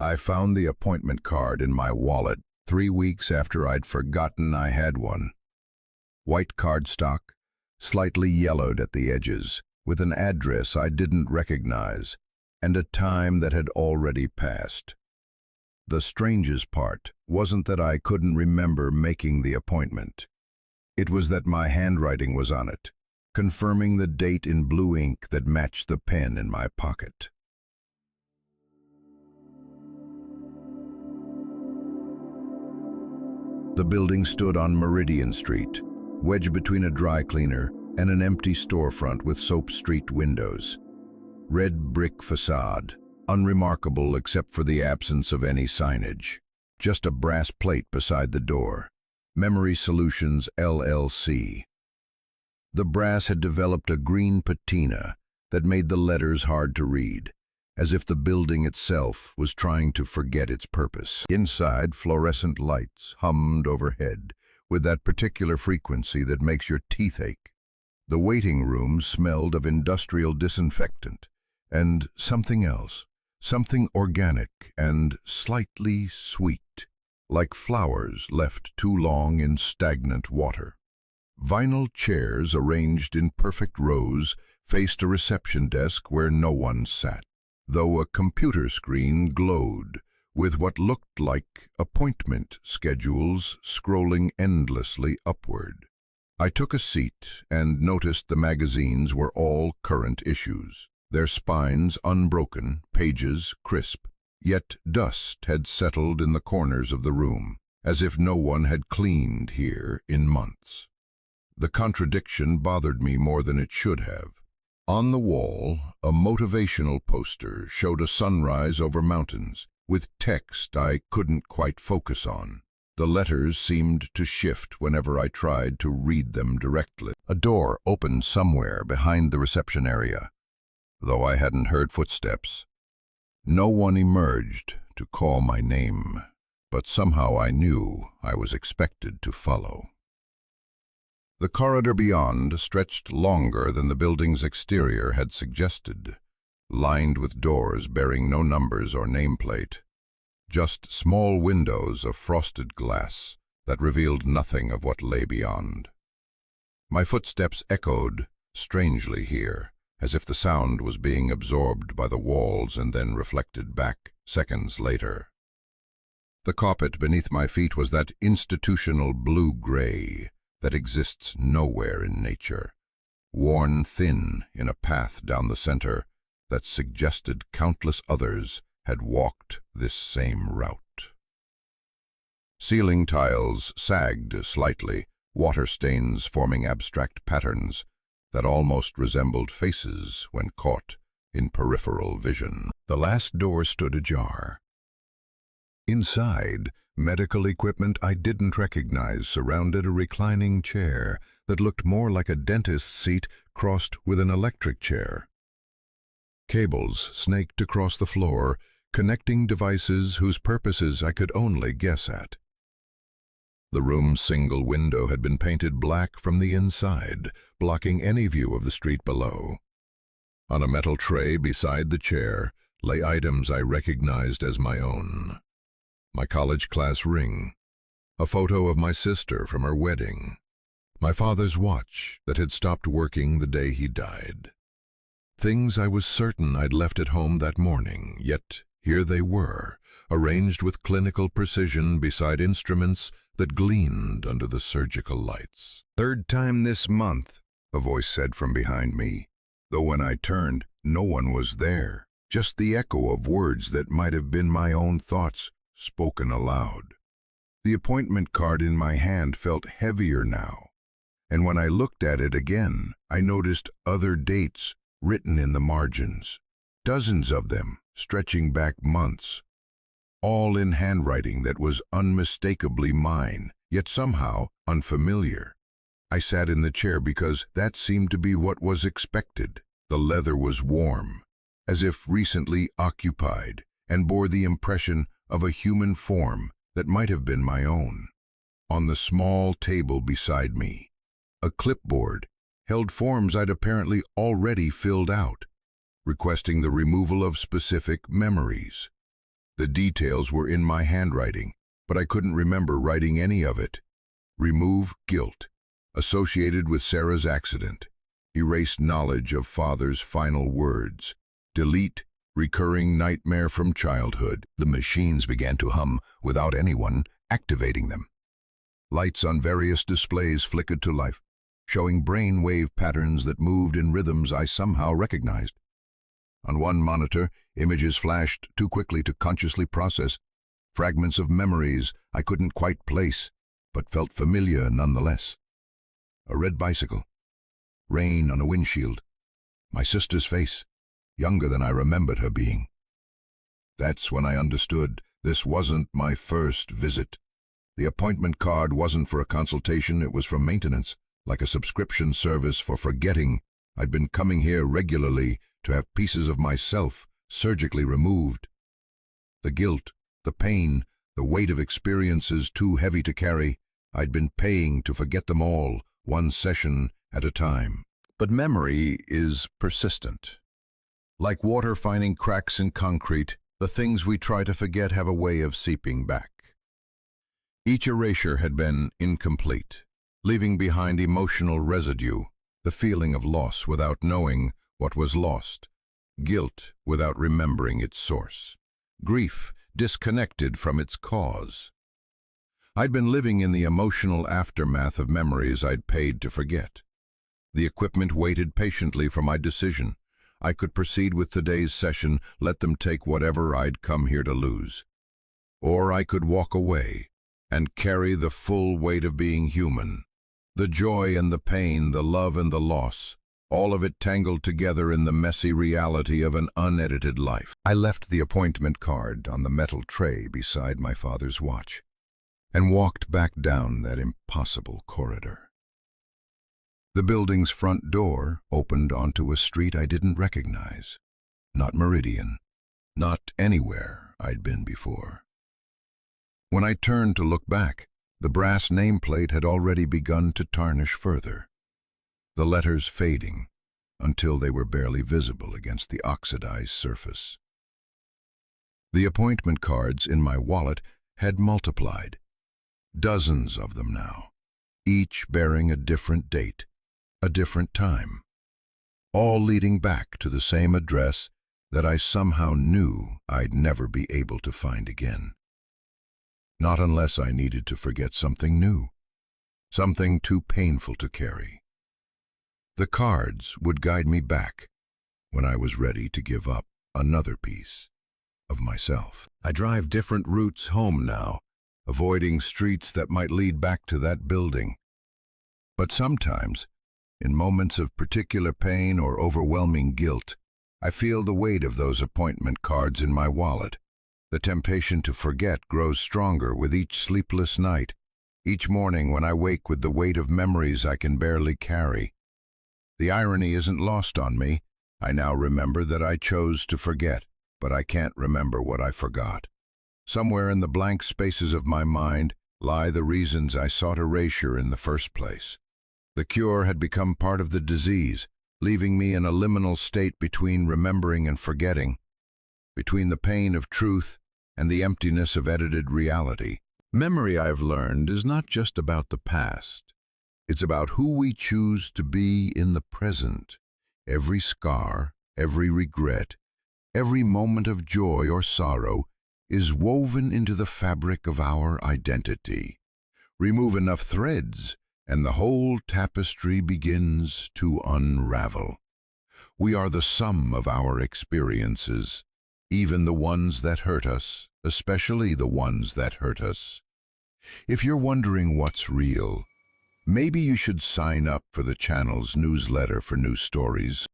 I found the appointment card in my wallet 3 weeks after I'd forgotten I had one. White cardstock, slightly yellowed at the edges, with an address I didn't recognize, and a time that had already passed. The strangest part wasn't that I couldn't remember making the appointment. It was that my handwriting was on it, confirming the date in blue ink that matched the pen in my pocket. The building stood on Meridian Street, wedged between a dry cleaner and an empty storefront with soap-streaked windows. Red brick facade, unremarkable except for the absence of any signage. Just a brass plate beside the door. Memory Solutions, LLC. The brass had developed a green patina that made the letters hard to read, as if the building itself was trying to forget its purpose. Inside, fluorescent lights hummed overhead with that particular frequency that makes your teeth ache. The waiting room smelled of industrial disinfectant and something else, something organic and slightly sweet, like flowers left too long in stagnant water. Vinyl chairs arranged in perfect rows faced a reception desk where no one sat, though a computer screen glowed with what looked like appointment schedules scrolling endlessly upward. I took a seat and noticed the magazines were all current issues, their spines unbroken, pages crisp, yet dust had settled in the corners of the room, as if no one had cleaned here in months. The contradiction bothered me more than it should have. On the wall, a motivational poster showed a sunrise over mountains, with text I couldn't quite focus on. The letters seemed to shift whenever I tried to read them directly. A door opened somewhere behind the reception area, though I hadn't heard footsteps. No one emerged to call my name, but somehow I knew I was expected to follow. The corridor beyond stretched longer than the building's exterior had suggested, lined with doors bearing no numbers or nameplate, just small windows of frosted glass that revealed nothing of what lay beyond. My footsteps echoed strangely here, as if the sound was being absorbed by the walls and then reflected back seconds later. The carpet beneath my feet was that institutional blue-gray that exists nowhere in nature, worn thin in a path down the center that suggested countless others had walked this same route. Ceiling tiles sagged slightly, water stains forming abstract patterns that almost resembled faces when caught in peripheral vision. The last door stood ajar. Inside, medical equipment I didn't recognize surrounded a reclining chair that looked more like a dentist's seat crossed with an electric chair. Cables snaked across the floor, connecting devices whose purposes I could only guess at. The room's single window had been painted black from the inside, blocking any view of the street below. On a metal tray beside the chair lay items I recognized as my own. My college class ring, a photo of my sister from her wedding, my father's watch that had stopped working the day he died. Things I was certain I'd left at home that morning, yet here they were, arranged with clinical precision beside instruments that gleamed under the surgical lights. "Third time this month," a voice said from behind me, though when I turned, no one was there, just the echo of words that might have been my own thoughts spoken aloud. The appointment card in my hand felt heavier now, and when I looked at it again, I noticed other dates written in the margins, dozens of them stretching back months, all in handwriting that was unmistakably mine, yet somehow unfamiliar. I sat in the chair because that seemed to be what was expected. The leather was warm, as if recently occupied, and bore the impression of a human form that might have been my own. On the small table beside me, a clipboard held forms I'd apparently already filled out, requesting the removal of specific memories. The details were in my handwriting, but I couldn't remember writing any of it. Remove guilt, associated with Sarah's accident. Erase knowledge of father's final words. Delete recurring nightmare from childhood. The machines began to hum without anyone activating them. Lights on various displays flickered to life, showing brain wave patterns that moved in rhythms I somehow recognized. On one monitor, images flashed too quickly to consciously process, fragments of memories I couldn't quite place, but felt familiar nonetheless. A red bicycle, rain on a windshield, my sister's face, younger than I remembered her being. That's when I understood this wasn't my first visit. The appointment card wasn't for a consultation, it was for maintenance, like a subscription service for forgetting. I'd been coming here regularly to have pieces of myself surgically removed. The guilt, the pain, the weight of experiences too heavy to carry, I'd been paying to forget them all, one session at a time. But memory is persistent. Like water finding cracks in concrete, the things we try to forget have a way of seeping back. Each erasure had been incomplete, leaving behind emotional residue, the feeling of loss without knowing what was lost, guilt without remembering its source, grief disconnected from its cause. I'd been living in the emotional aftermath of memories I'd paid to forget. The equipment waited patiently for my decision. I could proceed with today's session, let them take whatever I'd come here to lose. Or I could walk away and carry the full weight of being human. The joy and the pain, the love and the loss, all of it tangled together in the messy reality of an unedited life. I left the appointment card on the metal tray beside my father's watch and walked back down that impossible corridor. The building's front door opened onto a street I didn't recognize. Not Meridian, not anywhere I'd been before. When I turned to look back, the brass nameplate had already begun to tarnish further, the letters fading until they were barely visible against the oxidized surface. The appointment cards in my wallet had multiplied, dozens of them now, each bearing a different date, a different time, all leading back to the same address that I somehow knew I'd never be able to find again. Not unless I needed to forget something new, something too painful to carry. The cards would guide me back when I was ready to give up another piece of myself. I drive different routes home now, avoiding streets that might lead back to that building. But sometimes, in moments of particular pain or overwhelming guilt, I feel the weight of those appointment cards in my wallet. The temptation to forget grows stronger with each sleepless night, each morning when I wake with the weight of memories I can barely carry. The irony isn't lost on me. I now remember that I chose to forget, but I can't remember what I forgot. Somewhere in the blank spaces of my mind lie the reasons I sought erasure in the first place. The cure had become part of the disease, leaving me in a liminal state between remembering and forgetting, between the pain of truth and the emptiness of edited reality. Memory, I've learned, is not just about the past. It's about who we choose to be in the present. Every scar, every regret, every moment of joy or sorrow is woven into the fabric of our identity. Remove enough threads, and the whole tapestry begins to unravel. We are the sum of our experiences, even the ones that hurt us, especially the ones that hurt us. If you're wondering what's real, maybe you should sign up for the channel's newsletter for new stories.